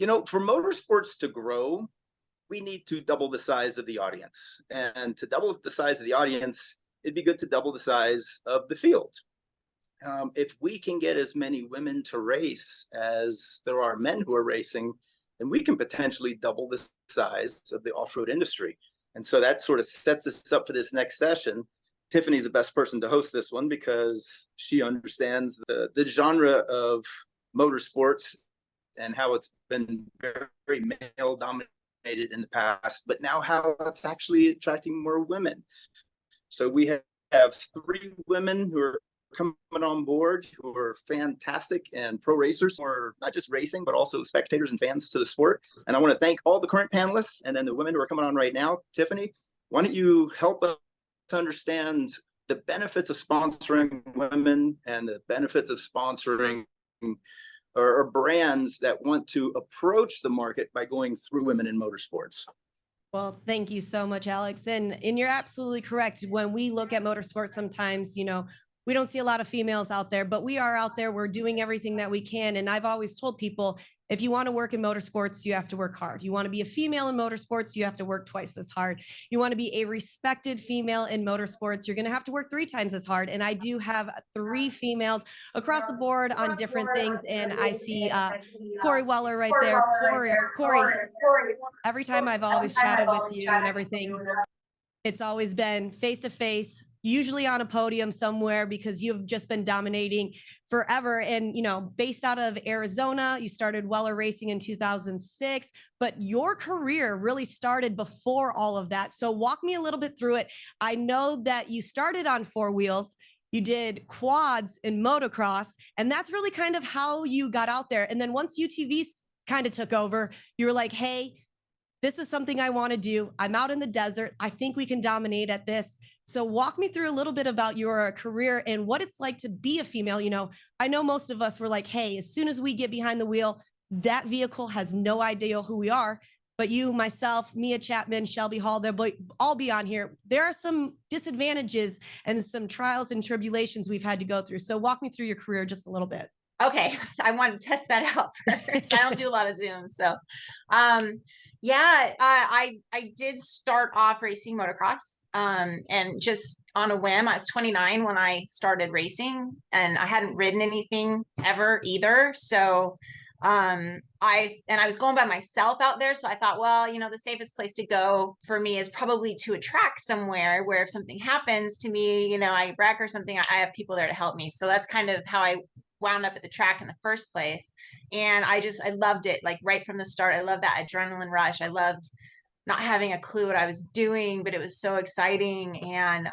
For motorsports to grow, we need to double the size of the audience. And to double the size of the audience, it'd be good to double the size of the field. If we can get as many women to race as there are men who are racing, then we can potentially double the size of the off-road industry. And so that sort of sets us up for this next session. Tiffany's the best person to host this one because she understands the genre of motorsports and how it's been very male dominated in the past, but now how it's actually attracting more women. So we have 3 women who are coming on board who are fantastic and pro racers, or not just racing, but also spectators and fans to the sport. And I want to thank all the current panelists and then the women who are coming on right now. Tiffany, why don't you help us understand the benefits of sponsoring women and the benefits of sponsoring or brands that want to approach the market by going through women in motorsports? Well, thank you so much, Alex. And you're absolutely correct. When we look at motorsports, sometimes, we don't see a lot of females out there, but we are out there. We're doing everything that we can. And I've always told people, if you want to work in motorsports, you have to work hard. You want to be a female in motorsports, you have to work twice as hard. You want to be a respected female in motorsports, you're going to have to work 3 times as hard. And I do have 3 females across the board on different things. And I see Corey Weller right there. Corey, every time I've always chatted with you and everything, it's always been face to face, usually on a podium somewhere, because you've just been dominating forever. And, based out of Arizona, you started Weller Racing in 2006, but your career really started before all of that. So walk me a little bit through it. I know that you started on 4 wheels. You did quads in motocross, and that's really kind of how you got out there. And then once UTVs kind of took over, you were like, hey, this is something I want to do. I'm out in the desert. I think we can dominate at this. So walk me through a little bit about your career and what it's like to be a female. I know most of us were like, hey, as soon as we get behind the wheel, that vehicle has no idea who we are. But you, myself, Mia Chapman, Shelby Hall, they'll all be on here. There are some disadvantages and some trials and tribulations we've had to go through. So walk me through your career just a little bit. Okay, I want to test that out first. I don't do a lot of Zoom, so I did start off racing motocross, and just on a whim. I was 29 when I started racing, and I hadn't ridden anything ever either. So I was going by myself out there. So I thought, well, the safest place to go for me is probably to a track somewhere where if something happens to me, I wreck or something, I have people there to help me. So that's kind of how I wound up at the track in the first place. And I loved it. Like right from the start, I loved that adrenaline rush. I loved not having a clue what I was doing, but it was so exciting. And,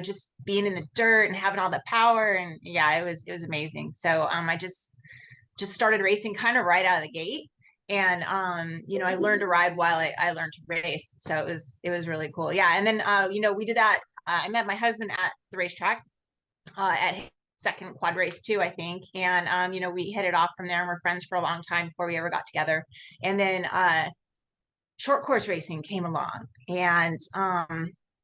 just being in the dirt and having all the power, and it was amazing. So, I just started racing kind of right out of the gate. And, I learned to ride while I learned to race. So it was really cool. Yeah. And then, we did that. I met my husband at the racetrack, at second quad race too, I think. And, we hit it off from there, and we're friends for a long time before we ever got together. And then, short course racing came along, and,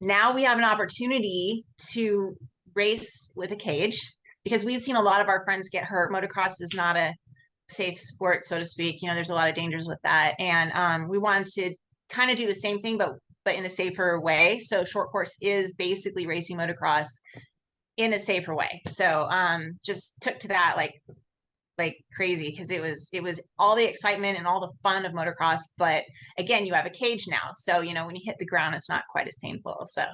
now we have an opportunity to race with a cage, because we've seen a lot of our friends get hurt. Motocross is not a safe sport, so to speak. There's a lot of dangers with that. And, we wanted to kind of do the same thing, but in a safer way. So short course is basically racing motocross in a safer way. So just took to that like crazy, because it was all the excitement and all the fun of motocross. But again, you have a cage now, so when you hit the ground, it's not quite as painful. So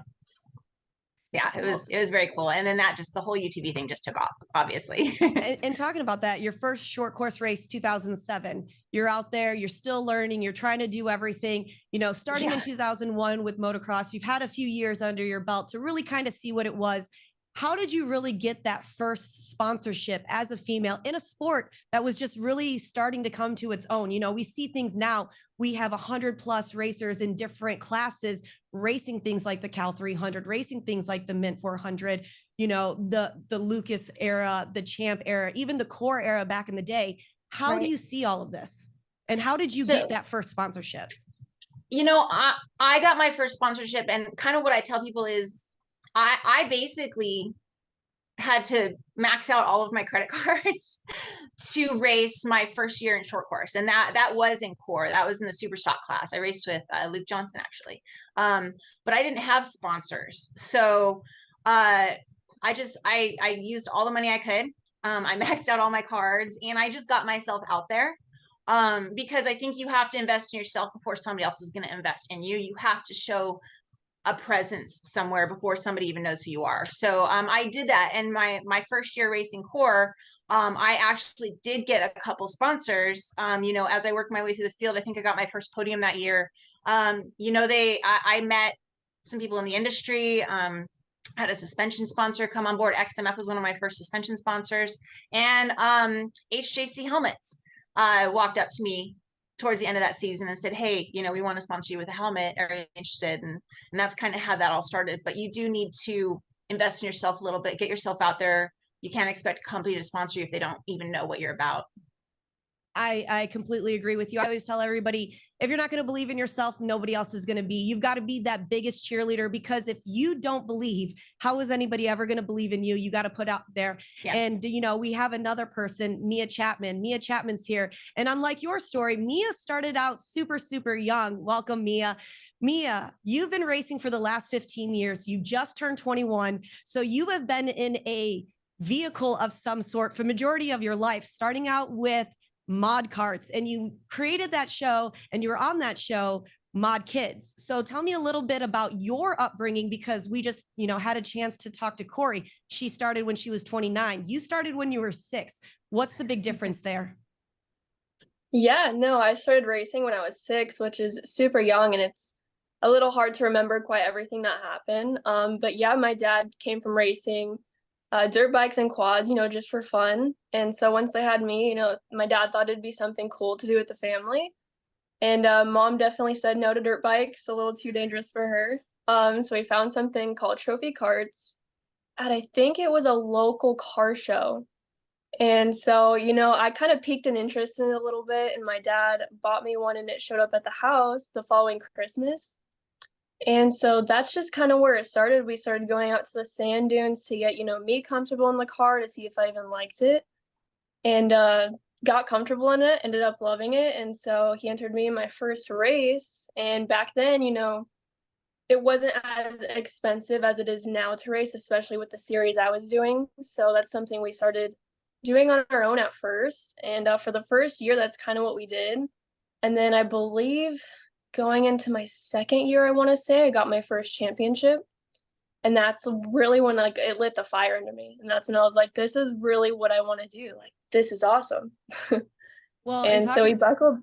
yeah, it was very cool. And then the whole UTV thing just took off, obviously. and talking about that, your first short course race, 2007, you're out there, you're still learning, you're trying to do everything, starting in 2001 with motocross. You've had a few years under your belt to really kind of see what it was. How did you really get that first sponsorship as a female in a sport that was just really starting to come to its own? We see things now. We have 100+ racers in different classes racing things like the Cal 300, racing things like the Mint 400, the Lucas era, the Champ era, even the Core era back in the day. How do you see all of this? And how did you get that first sponsorship? I got my first sponsorship, and kind of what I tell people is, I basically had to max out all of my credit cards to race my first year in short course. And that was in core. That was in the super stock class. I raced with Luke Johnson, actually. But I didn't have sponsors. So I used all the money I could. I maxed out all my cards, and I just got myself out there. Because I think you have to invest in yourself before somebody else is going to invest in you. You have to show a presence somewhere before somebody even knows who you are. So I did that. And my first year racing core, I actually did get a couple sponsors. As I worked my way through the field, I think I got my first podium that year. I met some people in the industry. Had a suspension sponsor come on board. XMF was one of my first suspension sponsors, and HJC helmets walked up to me towards the end of that season and said, hey, we want to sponsor you with a helmet. Are you interested? And that's kind of how that all started. But you do need to invest in yourself a little bit, get yourself out there. You can't expect a company to sponsor you if they don't even know what you're about. I completely agree with you. I always tell everybody, if you're not going to believe in yourself, nobody else is going to be. You've got to be that biggest cheerleader, because if you don't believe, how is anybody ever going to believe in you? You got to put out there. Yeah. And, we have another person, Mia Chapman. Mia Chapman's here. And unlike your story, Mia started out super, super young. Welcome, Mia. Mia, you've been racing for the last 15 years. You just turned 21. So you have been in a vehicle of some sort for majority of your life, starting out with Mod Carts, and you created that show and you were on that show, Mod Kids. So tell me a little bit about your upbringing, because we just, had a chance to talk to Corey. She started when she was 29. You started when you were 6. What's the big difference there? Yeah, no, I started racing when I was 6, which is super young, and it's a little hard to remember quite everything that happened. But yeah, my dad came from racing dirt bikes and quads, just for fun. And so once they had me, my dad thought it'd be something cool to do with the family. And mom definitely said no to dirt bikes, a little too dangerous for her. So we found something called trophy carts at, I think it was a local car show. And so, I kind of piqued an interest in it a little bit, and my dad bought me one, and it showed up at the house the following Christmas. And so that's just kind of where it started. We started going out to the sand dunes to get, me comfortable in the car, to see if I even liked it, and got comfortable in it, ended up loving it. And so he entered me in my first race. And back then, it wasn't as expensive as it is now to race, especially with the series I was doing. So that's something we started doing on our own at first. And for the first year, that's kind of what we did. And then I believe going into my second year, I want to say, I got my first championship. And that's really when it lit the fire under me. And that's when I was like, this is really what I want to do. Like, this is awesome. Well, and so we buckled.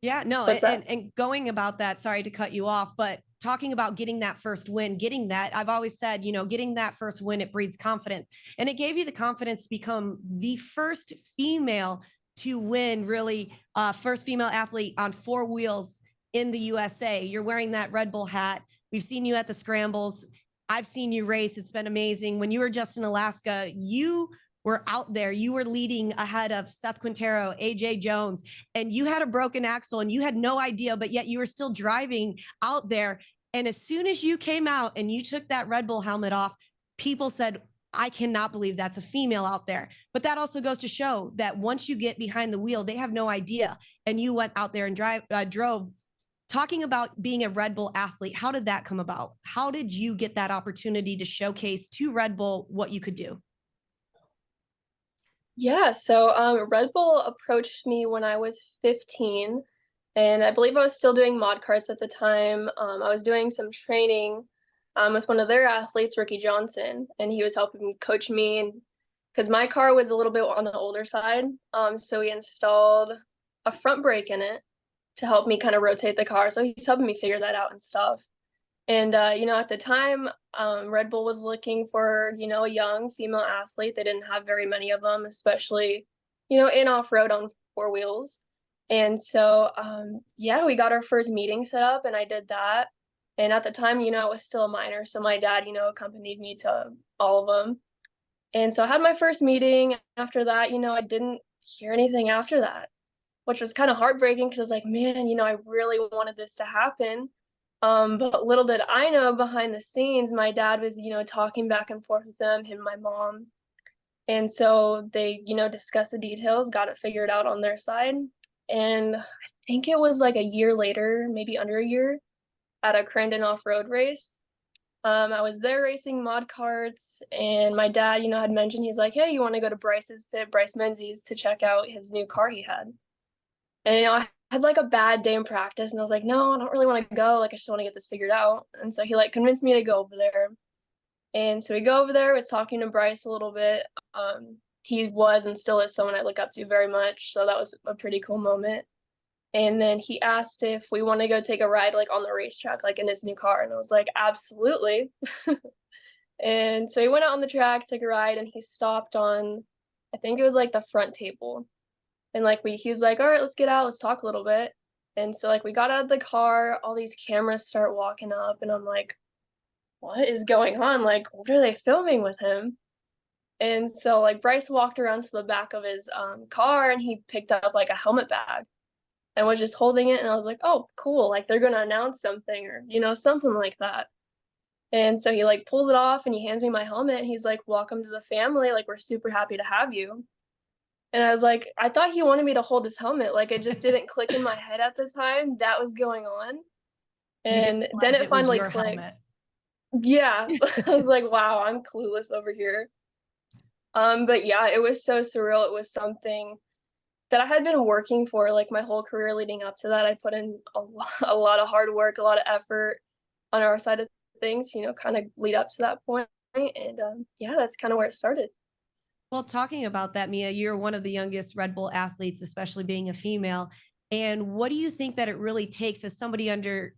Yeah, no. And going about that, sorry to cut you off, but talking about getting that first win, I've always said, getting that first win, it breeds confidence. And it gave you the confidence to become the first female to win, really, first female athlete on 4 wheels in the USA. You're wearing that Red Bull hat. We've seen you at the scrambles. I've seen you race. It's been amazing. When you were just in Alaska, you were out there. You were leading ahead of Seth Quintero, AJ Jones, and you had a broken axle and you had no idea, but yet you were still driving out there. And as soon as you came out and you took that Red Bull helmet off, people said, I cannot believe that's a female out there. But that also goes to show that once you get behind the wheel, they have no idea. And you went out there and drove. Talking about being a Red Bull athlete, how did that come about? How did you get that opportunity to showcase to Red Bull what you could do? Yeah, so Red Bull approached me when I was 15, and I believe I was still doing mod carts at the time. I was doing some training with one of their athletes, Ricky Johnson, and he was helping coach me, and because my car was a little bit on the older side, so he installed a front brake in it to help me kind of rotate the car. So he's helping me figure that out and stuff. And, at the time, Red Bull was looking for, a young female athlete. They didn't have very many of them, especially, in off-road on 4 wheels. And so, we got our first meeting set up, and I did that. And at the time, I was still a minor. So my dad, accompanied me to all of them. And so I had my first meeting. After that, I didn't hear anything after that, which was kind of heartbreaking, because I was like, man, I really wanted this to happen. But little did I know, behind the scenes, my dad was, talking back and forth with them, him and my mom. And so they, discussed the details, got it figured out on their side. And I think it was like a year later, maybe under a year, at a Crandon off-road race. I was there racing mod carts, and my dad, had mentioned, he's like, hey, you want to go to Bryce's pit, Bryce Menzies, to check out his new car he had. And, I had like a bad day in practice, and I was like, no, I don't really want to go. Like, I just want to get this figured out. And so he like convinced me to go over there. And so we go over there, was talking to Bryce a little bit. He was and still is someone I look up to very much. So that was a pretty cool moment. And then he asked if we want to go take a ride like on the racetrack, like in his new car. And I was like, absolutely. And so he went out on the track, took a ride, and he stopped on, I think it was like the front table. And like he was like, all right, let's get out, let's talk a little bit. And so like we got out of the car, all these cameras start walking up, and I'm like, what is going on? Like, what are they filming with him? And so like Bryce walked around to the back of his car, and he picked up like a helmet bag and was just holding it. And I was like, oh, cool. Like they're going to announce something, or, something like that. And so he like pulls it off and he hands me my helmet, and he's like, welcome to the family. Like, we're super happy to have you. And I was like, I thought he wanted me to hold his helmet. Like, it just didn't click in my head at the time that was going on. And then it finally clicked. Yeah. I was like, wow, I'm clueless over here. But yeah, it was so surreal. It was something that I had been working for like my whole career leading up to that. I put in a lot of hard work, a lot of effort on our side of things, kind of lead up to that point. And yeah, that's kind of where it started. Well, talking about that, Mia, you're one of the youngest Red Bull athletes, especially being a female. And what do you think that it really takes as somebody under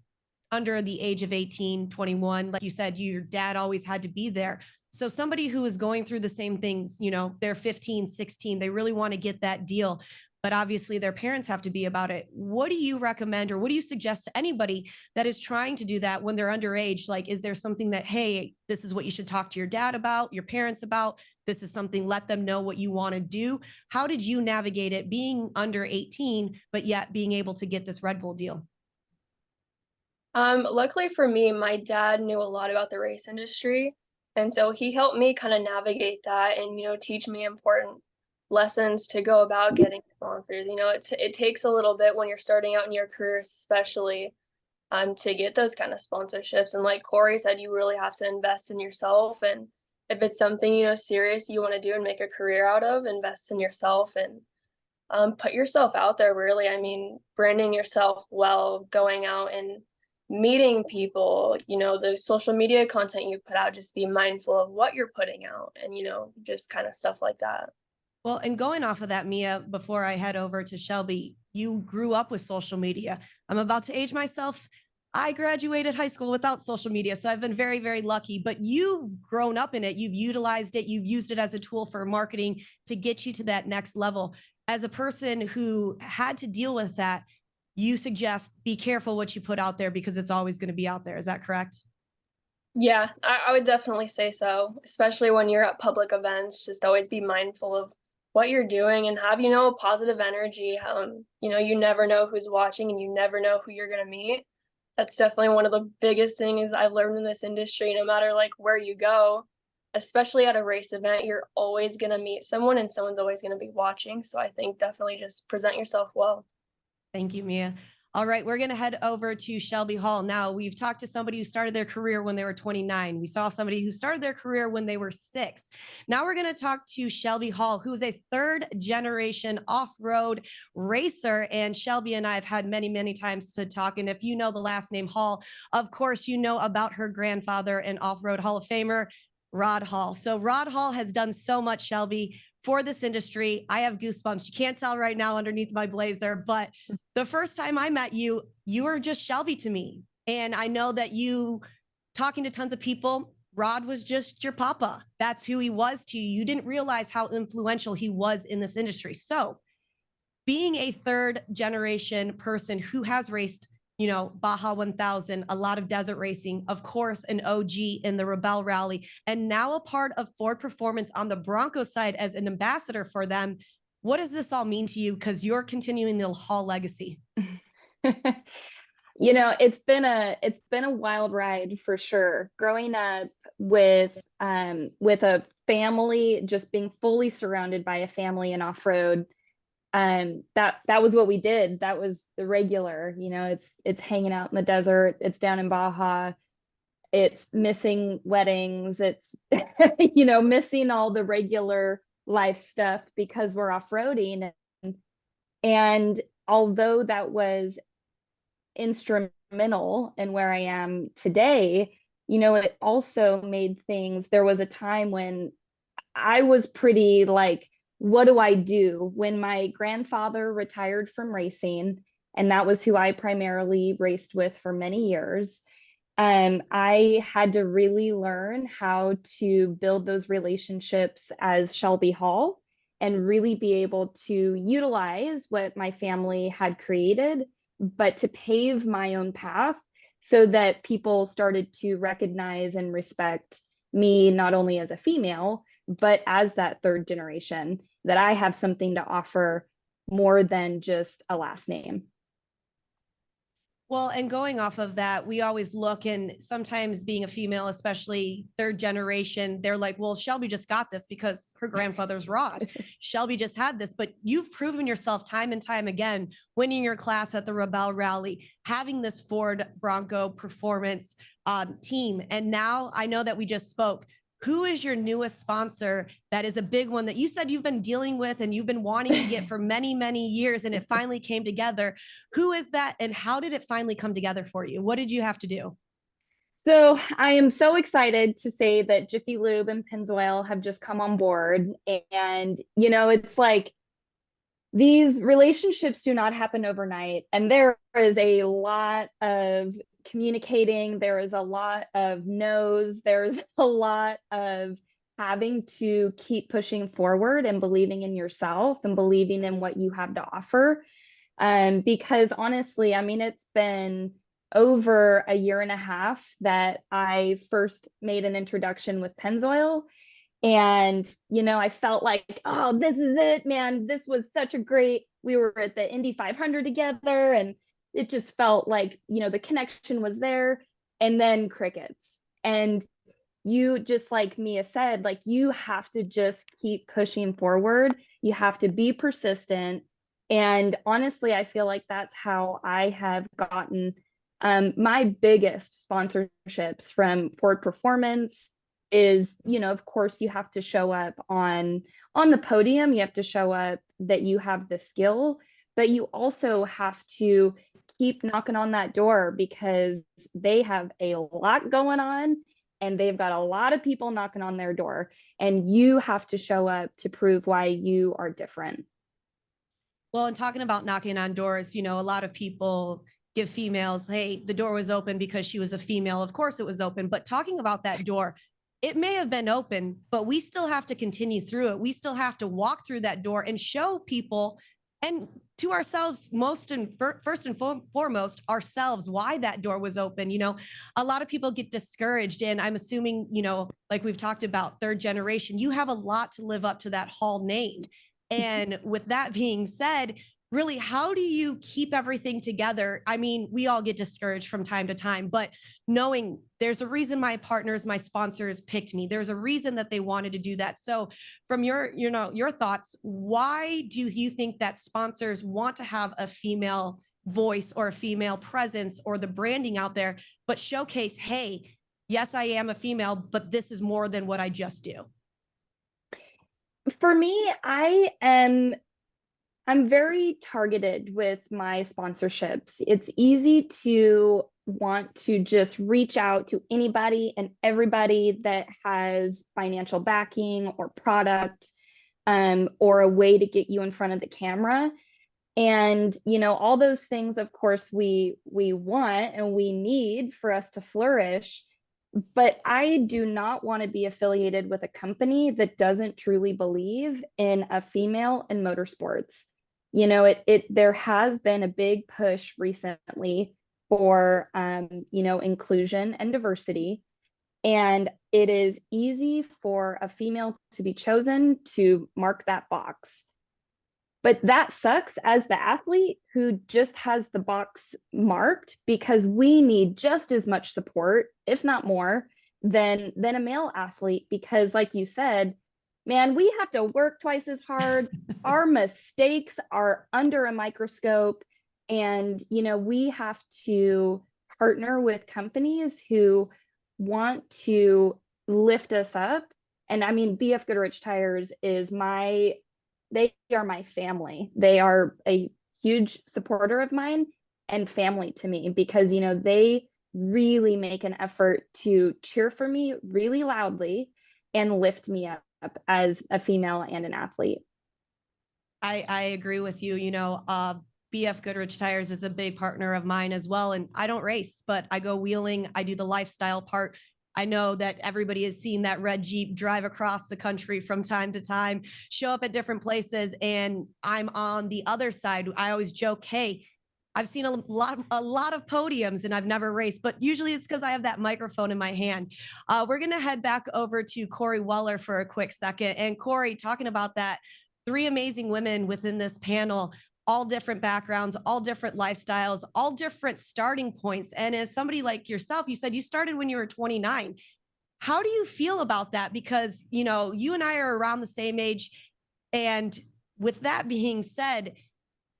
the age of 18, 21? Like you said, your dad always had to be there. So somebody who is going through the same things, they're 15, 16, they really want to get that deal, but obviously their parents have to be about it. What do you recommend, or what do you suggest to anybody that is trying to do that when they're underage? Like, is there something that, hey, this is what you should talk to your dad about, your parents about? This is something, let them know what you want to do. How did you navigate it being under 18, but yet being able to get this Red Bull deal? Luckily for me, my dad knew a lot about the race industry. And so he helped me kind of navigate that and, teach me important lessons to go about getting sponsors. It takes a little bit when you're starting out in your career, especially to get those kind of sponsorships. And like Corey said, you really have to invest in yourself. And if it's something, serious you want to do and make a career out of, invest in yourself and put yourself out there, really. I mean, branding yourself well, going out and meeting people, the social media content you put out, just be mindful of what you're putting out and, just kind of stuff like that. Well, and going off of that, Mia, before I head over to Shelby, you grew up with social media. I'm about to age myself. I graduated high school without social media, so I've been very, very lucky, but you've grown up in it. You've utilized it. You've used it as a tool for marketing to get you to that next level. As a person who had to deal with that, you suggest be careful what you put out there because it's always going to be out there. Is that correct? Yeah, I would definitely say so, especially when you're at public events. Just always be mindful of what you're doing and have, positive energy. You never know who's watching and you never know who you're going to meet. That's definitely one of the biggest things I've learned in this industry. No matter like where you go, especially at a race event, you're always going to meet someone and someone's always going to be watching. So I think definitely just present yourself well. Thank you, Mia. All right, we're going to head over to Shelby Hall. Now, we've talked to somebody who started their career when they were 29. We saw somebody who started their career when they were 6. Now we're going to talk to Shelby Hall, who is a 3rd-generation off-road racer. And Shelby and I have had many, many times to talk. And if you know the last name Hall, of course, you know about her grandfather and off-road Hall of Famer, Rod Hall. So Rod Hall has done so much, Shelby, for this industry. I have goosebumps. You can't tell right now underneath my blazer, but the first time I met you, you were just Shelby to me. And I know that you, talking to tons of people, Rod was just your papa. That's who he was to you. You didn't realize how influential he was in this industry. So being a 3rd-generation person who has raced Baja 1000, a lot of desert racing, of course, an OG in the Rebel Rally, and now a part of Ford Performance on the Bronco side as an ambassador for them. What does this all mean to you? Because you're continuing the Hall legacy. You know, it's been a wild ride for sure. Growing up with a family, just being fully surrounded by a family in off-road, that was what we did. That was the regular, you know, it's hanging out in the desert, it's down in Baja, it's missing weddings, it's you know, missing all the regular life stuff because we're off-roading. And although that was instrumental in where I am today, you know, it also made things, there was a time when I was pretty like, what do I do? When my grandfather retired from racing, and that was who I primarily raced with for many years, I had to really learn how to build those relationships as Shelby Hall and really be able to utilize what my family had created, but to pave my own path so that people started to recognize and respect me not only as a female, but as that third generation, that I have something to offer more than just a last name. Well, and going off of that, we always look, and sometimes being a female, especially third generation, they're like, well, Shelby just got this because her grandfather's Rod. Shelby just had this, but you've proven yourself time and time again, winning your class at the Rebel Rally, having this Ford Bronco performance team. And now I know that we just spoke. Who is your newest sponsor that is a big one that you said you've been dealing with and you've been wanting to get for many, many years, and it finally came together? Who is that, and how did it finally come together for you? What did you have to do? So I am so excited to say that Jiffy Lube and Pennzoil have just come on board. And, you know, it's like these relationships do not happen overnight. And there is a lot of communicating, there is a lot of no's, there's a lot of having to keep pushing forward and believing in yourself and believing in what you have to offer. Because honestly, I mean, it's been over a year and a half that I first made an introduction with Pennzoil. And, you know, I felt like, oh, this is it, man. This was such a great, we were at the Indy 500 together, and it just felt like, you know, the connection was there. And then crickets. And you, just like Mia said, like, you have to just keep pushing forward. You have to be persistent. And honestly, I feel like that's how I have gotten my biggest sponsorships from Ford Performance is, you know, of course you have to show up on the podium, you have to show up that you have the skill, but you also have to keep knocking on that door because they have a lot going on and they've got a lot of people knocking on their door, and you have to show up to prove why you are different. Well, and talking about knocking on doors, you know, a lot of people give females, hey, the door was open because she was a female. Of course it was open, but talking about that door, it may have been open, but we still have to continue through it. We still have to walk through that door and show people and to ourselves, first and foremost, ourselves, why that door was open. You know, a lot of people get discouraged, and I'm assuming, you know, like we've talked about, third generation, you have a lot to live up to that Hall name. And with that being said, really, how do you keep everything together? I mean, we all get discouraged from time to time, but knowing there's a reason my partners, my sponsors picked me, there's a reason that they wanted to do that. So from your, you know, your thoughts, why do you think that sponsors want to have a female voice or a female presence or the branding out there, but showcase, hey, yes, I am a female, but this is more than what I just do? For me, I'm very targeted with my sponsorships. It's easy to want to just reach out to anybody and everybody that has financial backing or product, or a way to get you in front of the camera. And, you know, all those things, of course, we want and we need for us to flourish. But I do not want to be affiliated with a company that doesn't truly believe in a female in motorsports. You know, there has been a big push recently for, you know, inclusion and diversity. And it is easy for a female to be chosen to mark that box. But that sucks as the athlete who just has the box marked, because we need just as much support, if not more, than a male athlete. Because like you said, man, we have to work twice as hard. Our mistakes are under a microscope. And, you know, we have to partner with companies who want to lift us up. And I mean, BF Goodrich Tires is they are my family. They are a huge supporter of mine and family to me, because, you know, they really make an effort to cheer for me really loudly and lift me up as a female and an athlete. I agree with you. You know, BF Goodrich Tires is a big partner of mine as well. And I don't race, but I go wheeling. I do the lifestyle part. I know that everybody has seen that red Jeep drive across the country from time to time, show up at different places. And I'm on the other side. I always joke, hey, I've seen a lot of podiums and I've never raced, but usually it's because I have that microphone in my hand. We're going to head back over to Corey Weller for a quick second. And Corey, talking about that, 3 amazing women within this panel, all different backgrounds, all different lifestyles, all different starting points. And as somebody like yourself, you said you started when you were 29. How do you feel about that? Because, you know, you and I are around the same age. And with that being said,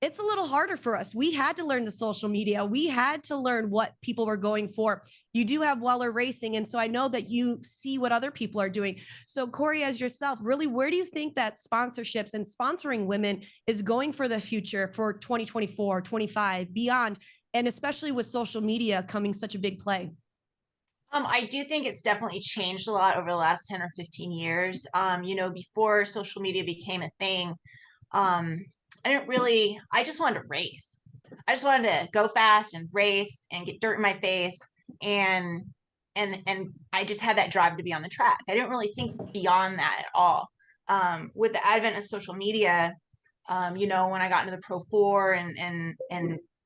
it's a little harder for us. We had to learn the social media. We had to learn what people were going for. You do have Weller Racing. And so I know that you see what other people are doing. So Corey, as yourself, really, where do you think that sponsorships and sponsoring women is going for the future for 2024, 25, beyond, and especially with social media coming such a big play? I do think it's definitely changed a lot over the last 10 or 15 years. You know, before social media became a thing, I just wanted to race. I just wanted to go fast and race and get dirt in my face. And I just had that drive to be on the track. I didn't really think beyond that at all. With the advent of social media, you know, when I got into the Pro 4 and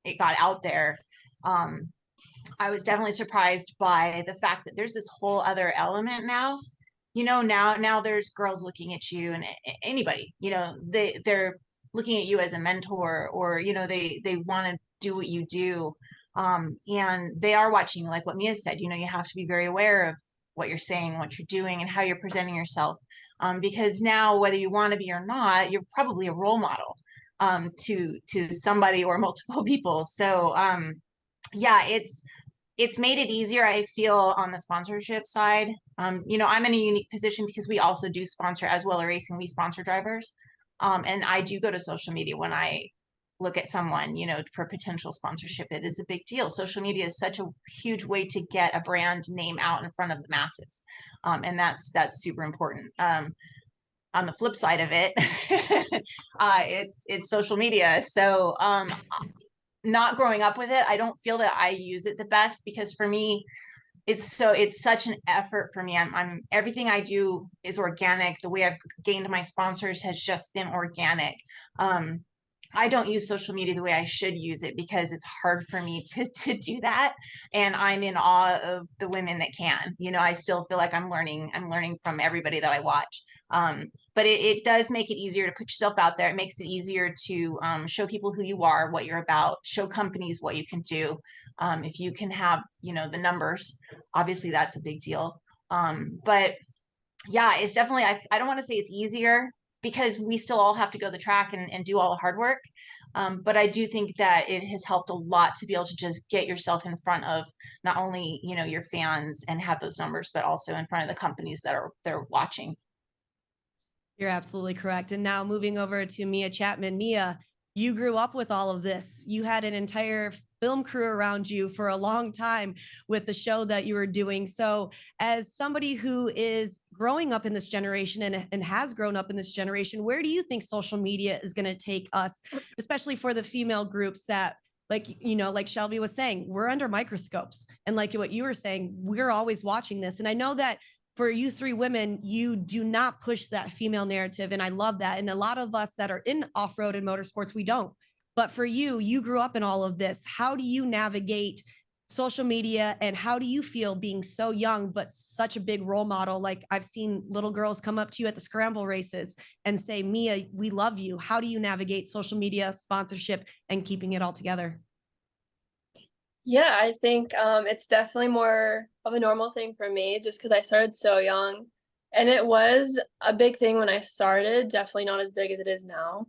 it got out there, I was definitely surprised by the fact that there's this whole other element now. You know, now there's girls looking at you, and anybody, you know, they're looking at you as a mentor, or, you know, they want to do what you do. And they are watching, like what Mia said, you know, you have to be very aware of what you're saying, what you're doing, and how you're presenting yourself. Because now, whether you want to be or not, you're probably a role model to somebody or multiple people. So yeah, it's made it easier, I feel, on the sponsorship side. You know, I'm in a unique position because we also do sponsor, as well as racing, we sponsor drivers. And I do go to social media when I look at someone, you know, for potential sponsorship. It is a big deal. Social media is such a huge way to get a brand name out in front of the masses. And that's super important. On the flip side of it, it's social media. So not growing up with it, I don't feel that I use it the best, because for me, it's such an effort for me. I'm everything I do is organic. The way I've gained my sponsors has just been organic. I don't use social media the way I should use it, because it's hard for me to do that. And I'm in awe of the women that can. You know, I still feel like I'm learning from everybody that I watch. But it does make it easier to put yourself out there. It makes it easier to show people who you are, what you're about, show companies what you can do. If you can have, you know, the numbers, obviously that's a big deal. But yeah, it's definitely, I don't want to say it's easier, because we still all have to go the track and do all the hard work. But I do think that it has helped a lot to be able to just get yourself in front of not only, you know, your fans and have those numbers, but also in front of the companies that they're watching. You're absolutely correct. And now moving over to Mia Chapman. Mia, you grew up with all of this. You had an entire film crew around you for a long time with the show that you were doing. So as somebody who is growing up in this generation and has grown up in this generation, where do you think social media is going to take us, especially for the female groups that, like, you know, like Shelby was saying, we're under microscopes. And like what you were saying, we're always watching this. And I know that for you 3 women, you do not push that female narrative. And I love that. And a lot of us that are in off-road and motorsports, we don't. But for you, you grew up in all of this. How do you navigate social media, and how do you feel being so young but such a big role model? Like, I've seen little girls come up to you at the scramble races and say, Mia, we love you. How do you navigate social media, sponsorship, and keeping it all together? Yeah, I think it's definitely more of a normal thing for me just because I started so young. And it was a big thing when I started, definitely not as big as it is now.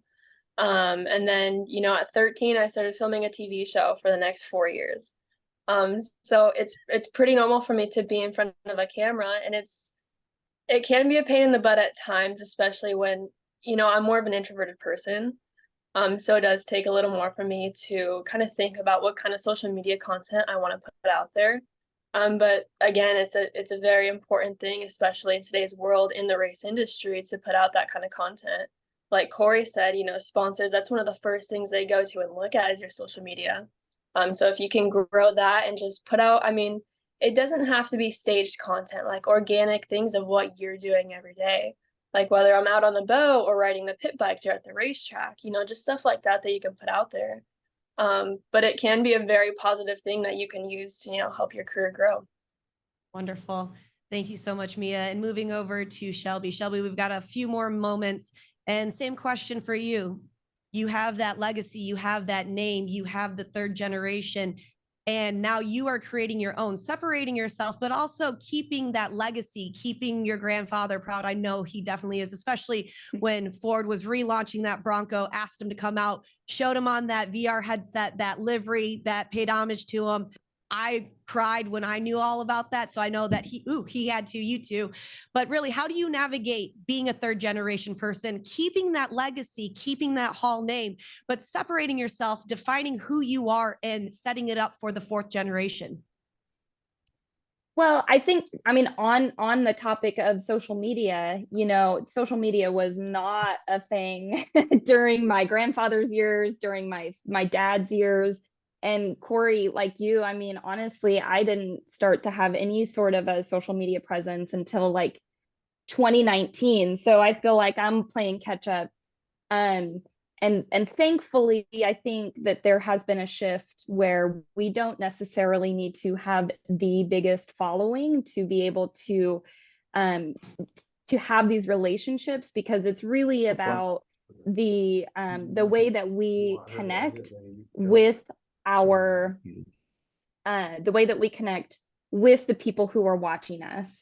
And then, at 13, I started filming a TV show for the next 4 years. So it's pretty normal for me to be in front of a camera, and it can be a pain in the butt at times, especially when, I'm more of an introverted person. So it does take a little more for me to kind of think about what kind of social media content I want to put out there. But again, it's a very important thing, especially in today's world in the race industry, to put out that kind of content. Like Corey said, sponsors, that's one of the first things they go to and look at is your social media. So if you can grow that and just put out, I mean, it doesn't have to be staged content, like organic things of what you're doing every day. Like whether I'm out on the boat or riding the pit bikes or at the racetrack, just stuff like that you can put out there. But it can be a very positive thing that you can use to, help your career grow. Wonderful. Thank you so much, Mia. And moving over to Shelby. Shelby, we've got a few more moments, and same question for you. You have that legacy, you have that name, you have the third generation, and now you are creating your own, separating yourself, but also keeping that legacy, keeping your grandfather proud. I know he definitely is, especially when Ford was relaunching that Bronco, asked him to come out, showed him on that VR headset, that livery that paid homage to him. I cried when I knew all about that. So I know that he had to, you too. But really, how do you navigate being a third generation person, keeping that legacy, keeping that Hall name, but separating yourself, defining who you are and setting it up for the fourth generation? Well, I mean, on the topic of social media, social media was not a thing during my grandfather's years, during my dad's years. And Corey, like you, I mean, honestly, I didn't start to have any sort of a social media presence until like 2019. So I feel like I'm playing catch up. And thankfully, I think that there has been a shift where we don't necessarily need to have the biggest following to be able to have these relationships, because it's really about the way that we connect with our the way that we connect with the people who are watching us.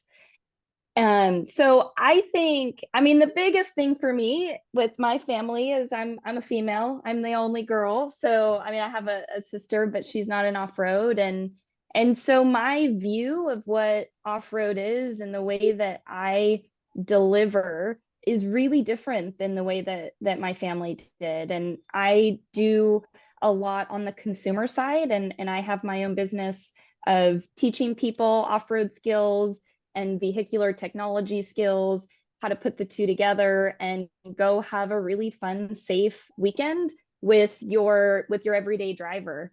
So I think, I mean, the biggest thing for me with my family is I'm a female. I'm the only girl. So I mean, I have a sister, but she's not in off-road, and so my view of what off-road is and the way that I deliver is really different than the way that my family did. And I do a lot on the consumer side, and I have my own business of teaching people off-road skills and vehicular technology skills, how to put the two together and go have a really fun, safe weekend with your everyday driver.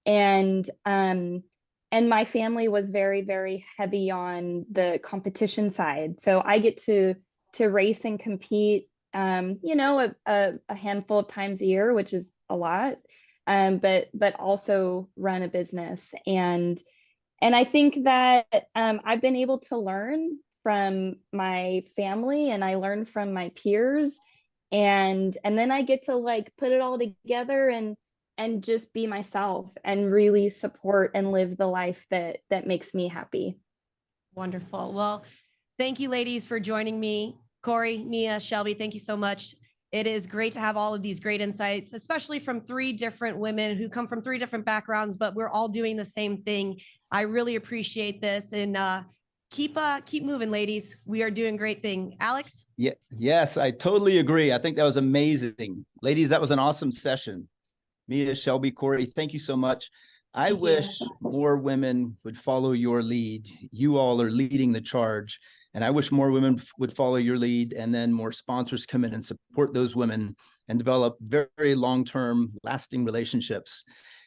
And my family was very, very heavy on the competition side. So I get to race and compete, a handful of times a year, which is a lot, but also run a business. And I think that I've been able to learn from my family, and I learn from my peers, and then I get to like put it all together and just be myself and really support and live the life that makes me happy. Wonderful. Well, thank you, ladies, for joining me. Corey, Mia, Shelby, thank you so much. It is great to have all of these great insights, especially from three different women who come from three different backgrounds, but we're all doing the same thing. I really appreciate this, and keep moving, ladies. We are doing great thing. Alex? Yeah, yes, I totally agree. I think that was amazing. Ladies, that was an awesome session. Mia, Shelby, Corey, thank you so much. I wish more women would follow your lead. You all are leading the charge. And I wish more women would follow your lead, and then more sponsors come in and support those women and develop very, very long-term lasting relationships.